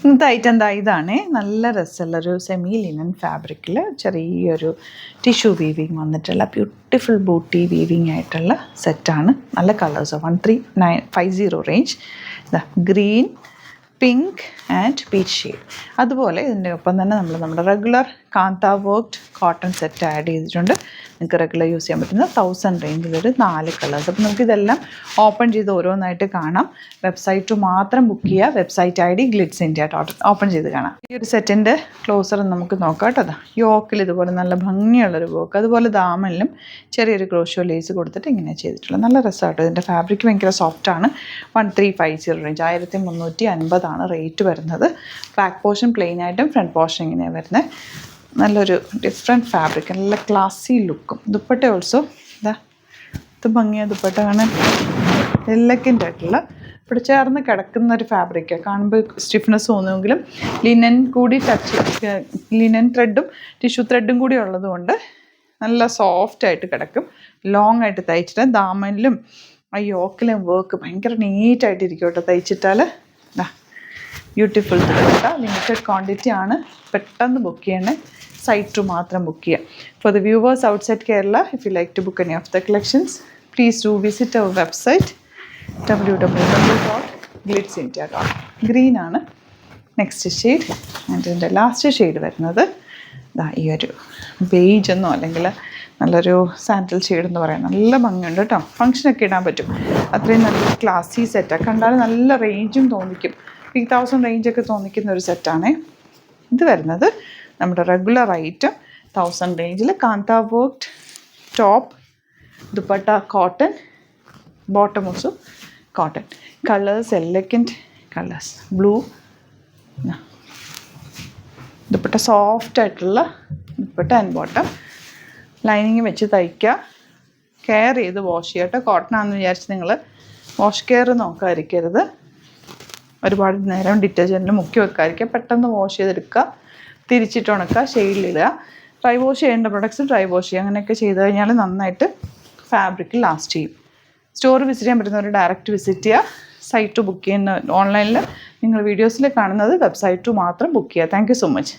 ഇന്നത്തെ ഐറ്റം ഇതാണ്. നല്ല രസമുള്ളൊരു സെമി ലിനൻ ഫാബ്രിക്കിൽ ചെറിയൊരു ടിഷ്യൂ വീവിങ് വന്നിട്ടുള്ള ബ്യൂട്ടിഫുൾ ബൂട്ടി വീവിങ് ആയിട്ടുള്ള സെറ്റാണ്. നല്ല colours 13950 range. Green, pink and peach shade. അതുപോലെ ഇതിൻ്റെ ഒപ്പം തന്നെ നമ്മുടെ റെഗുലർ കാന്ത വർക്ക്ഡ് കോട്ടൺ സെറ്റ് ആഡ് ചെയ്തിട്ടുണ്ട്. നിങ്ങൾക്ക് റെഗുലർ യൂസ് ചെയ്യാൻ പറ്റുന്ന 1000 റേഞ്ചിലൊരു 4 കളേഴ്സ്. അപ്പോൾ നമുക്കിതെല്ലാം ഓപ്പൺ ചെയ്ത് ഓരോന്നായിട്ട് കാണാം. വെബ്സൈറ്റ് മാത്രം ബുക്ക് ചെയ്യുക. Website ID glitz India open ചെയ്ത് കാണാം. ഈ ഒരു സെറ്റിൻ്റെ ക്ലോസർ നമുക്ക് നോക്കാം കേട്ടോ. യോക്കിൽ ഇതുപോലെ നല്ല ഭംഗിയുള്ളൊരു വർക്ക്, അതുപോലെ ദാമനിലും ചെറിയൊരു ക്രോഷോ ലേസ് കൊടുത്തിട്ട് ഇങ്ങനെ ചെയ്തിട്ടുള്ളത്. നല്ല രസമാട്ടോ. ഇതിൻ്റെ ഫാബ്രിക് ഭയങ്കര സോഫ്റ്റാണ്. 1350 റേഞ്ച്, 1350 റേറ്റ് വരുന്നത്. ബാക്ക് പോർഷൻ പ്ലെയിൻ ആയിട്ടും ഫ്രണ്ട് പോർഷൻ ഇങ്ങനെയാണ് വരുന്നത്. നല്ലൊരു ഡിഫറെൻറ്റ് ഫാബ്രിക്, നല്ല ക്ലാസി ലുക്കും. ദുപ്പട്ട ഓൾസോ ഇത് ഭംഗിയാണ്. ദുപ്പട്ട കാണാൻ എല്ലക്കിൻ്റെ ആയിട്ടുള്ള ഇവിടെ ചേർന്ന് കിടക്കുന്ന ഒരു ഫാബ്രിക്കാണ്. കാണുമ്പോൾ സ്റ്റിഫ്നെസ് തോന്നുമെങ്കിലും ലിനൻ കൂടി ലിനൻ ത്രെഡും ടിഷ്യൂ ത്രെഡും കൂടി ഉള്ളതുകൊണ്ട് നല്ല സോഫ്റ്റായിട്ട് കിടക്കും. ലോങ് ആയിട്ട് തയ്ച്ചിട്ട് ദാമനിലും ആ യോക്കിലും വർക്ക് ഭയങ്കര നീറ്റായിട്ടിരിക്കും കേട്ടോ തയ്ച്ചിട്ടാൽ. Beautiful thread. ലിമിറ്റഡ് ക്വാണ്ടിറ്റി ആണ്. പെട്ടെന്ന് ബുക്ക് ചെയ്യണേ. സൈറ്റ് മാത്രം ബുക്ക് ചെയ്യാം. For the viewers outside Kerala, if you like to book any of the collections, please do visit our website www.glitzindia.com. Green ആണ് നെക്സ്റ്റ് ഷെയ്ഡ്. ആൻഡ് ഇതിൻ്റെ ലാസ്റ്റ് ഷെയ്ഡ് വരുന്നത് ഈ ഒരു ബേജ് എന്നോ അല്ലെങ്കിൽ നല്ലൊരു സാൻഡൽ ഷെയ്ഡ് എന്ന് പറയാം. നല്ല ഭംഗിയുണ്ട് കേട്ടോ. ഫംഗ്ഷനൊക്കെ ഇടാൻ പറ്റും. അത്രയും നല്ലൊരു ക്ലാസി സെറ്റാണ്. കണ്ടാൽ നല്ല റേഞ്ചും തോന്നിക്കും. 3000 റേഞ്ചൊക്കെ തോന്നിക്കുന്ന ഒരു സെറ്റാണ് ഇത് വരുന്നത്. നമ്മുടെ റെഗുലർ ഐറ്റം 1000 റേഞ്ചിൽ കാന്ത worked top, dupatta cotton, bottom also cotton. Colours elegant colours. Blue, dupatta soft ആയിട്ടുള്ള ദുപ്പട്ട ആൻഡ് ബോട്ടം. ലൈനിങ് വെച്ച് തയ്ക്കുക. കെയർ ചെയ്ത് വാഷ് ചെയ്യട്ടെ. കോട്ടൺ ആണെന്ന് വിചാരിച്ച് നിങ്ങൾ വാഷ് കെയർ നോക്കാതിരിക്കരുത്. ഒരുപാട് നേരം ഡിറ്റർജൻറ്റിൽ മുക്കി വെക്കാതിരിക്കുക. പെട്ടെന്ന് വാഷ് ചെയ്തെടുക്കുക, തിരിച്ചിട്ട് ഉണക്കുക, ഷെയ്ഡിലിടുക. ഡ്രൈ വാഷ് ചെയ്യേണ്ട പ്രൊഡക്ട്സ് ഡ്രൈ വാഷ് ചെയ്യുക. അങ്ങനെയൊക്കെ ചെയ്ത് കഴിഞ്ഞാൽ നന്നായിട്ട് ഫാബ്രിക് ലാസ്റ്റ് ചെയ്യും. സ്റ്റോർ വിസിറ്റ് ചെയ്യാൻ പറ്റുന്നവർ ഡയറക്റ്റ് വിസിറ്റ് ചെയ്യുക. സൈറ്റ് ബുക്ക് ചെയ്യുന്ന ഓൺലൈനിൽ നിങ്ങൾ വീഡിയോസിൽ കാണുന്നത് വെബ്സൈറ്റ് മാത്രം ബുക്ക് ചെയ്യുക. Thank you so much.